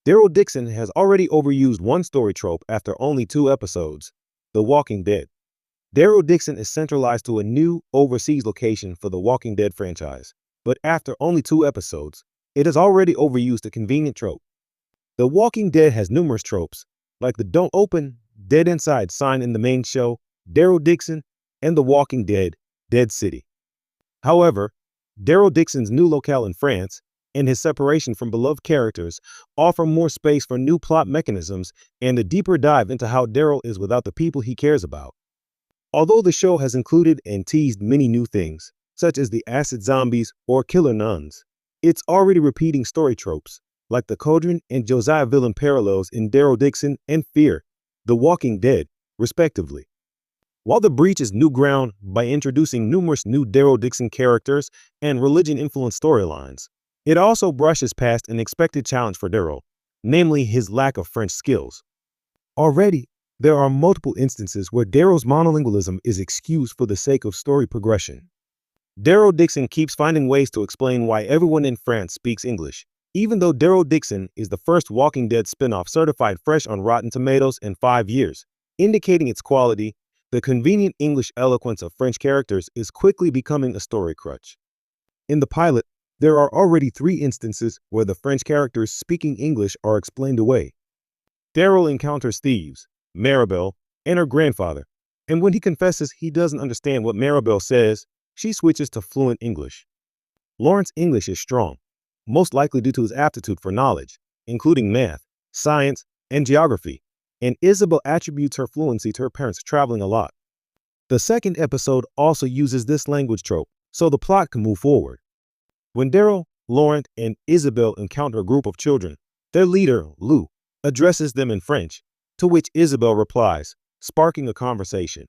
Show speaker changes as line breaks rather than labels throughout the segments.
Daryl Dixon has already overused one story trope after only 2 episodes, The Walking Dead. Daryl Dixon is centralized to a new, overseas location for the Walking Dead franchise, but after only 2 episodes, it has already overused a convenient trope. The Walking Dead has numerous tropes, like the "Don't Open, Dead Inside" sign in the main show, Daryl Dixon, and The Walking Dead, Dead City. However, Daryl Dixon's new locale in France and his separation from beloved characters offer more space for new plot mechanisms and a deeper dive into how Daryl is without the people he cares about. Although the show has included and teased many new things, such as the acid zombies or killer nuns, it's already repeating story tropes, like the Cauldron and Josiah villain parallels in Daryl Dixon and Fear, The Walking Dead, respectively. While The Breach is new ground by introducing numerous new Daryl Dixon characters and religion-influenced storylines, it also brushes past an expected challenge for Daryl, namely his lack of French skills. Already, there are multiple instances where Daryl's monolingualism is excused for the sake of story progression. Daryl Dixon keeps finding ways to explain why everyone in France speaks English, even though Daryl Dixon is the first Walking Dead spin-off certified fresh on Rotten Tomatoes in 5 years, indicating its quality. The convenient English eloquence of French characters is quickly becoming a story crutch. In the pilot, there are already 3 instances where the French characters speaking English are explained away. Daryl encounters thieves, Maribel, and her grandfather, and when he confesses he doesn't understand what Maribel says, she switches to fluent English. Lawrence's English is strong, most likely due to his aptitude for knowledge, including math, science, and geography, and Isabel attributes her fluency to her parents traveling a lot. The second episode also uses this language trope, so the plot can move forward. When Daryl, Lawrence, and Isabel encounter a group of children, their leader, Lou, addresses them in French, to which Isabel replies, sparking a conversation.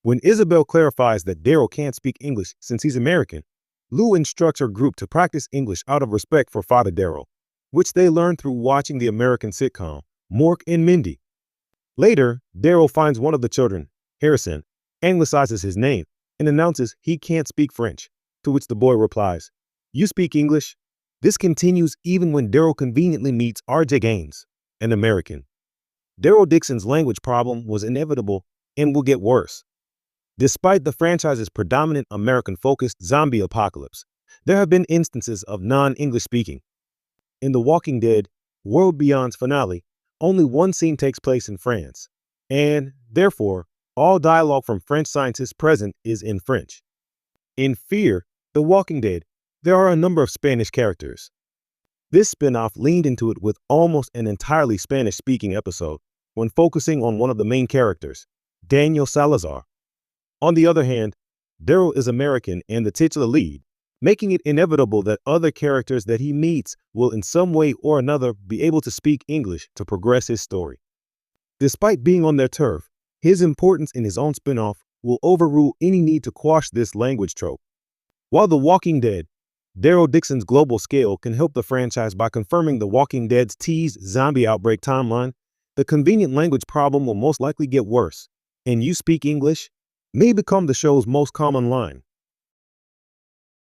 When Isabel clarifies that Daryl can't speak English since he's American, Lou instructs her group to practice English out of respect for Father Daryl, which they learn through watching the American sitcom, Mork and Mindy. Later, Daryl finds one of the children, Harrison, anglicizes his name, and announces he can't speak French, to which the boy replies, "You speak English?" This continues even when Daryl conveniently meets R.J. Gaines, an American. Daryl Dixon's language problem was inevitable and will get worse. Despite the franchise's predominant American-focused zombie apocalypse, there have been instances of non-English speaking. In The Walking Dead, World Beyond's finale, only one scene takes place in France, and, therefore, all dialogue from French scientists present is in French. In Fear, The Walking Dead, there are a number of Spanish characters. This spin-off leaned into it with almost an entirely Spanish-speaking episode when focusing on one of the main characters, Daniel Salazar. On the other hand, Daryl is American and the titular lead, making it inevitable that other characters that he meets will in some way or another be able to speak English to progress his story. Despite being on their turf, his importance in his own spin-off will overrule any need to quash this language trope. While The Walking Dead, Daryl Dixon's global scale can help the franchise by confirming The Walking Dead's teased zombie outbreak timeline, the convenient language problem will most likely get worse, and "you speak English" may become the show's most common line.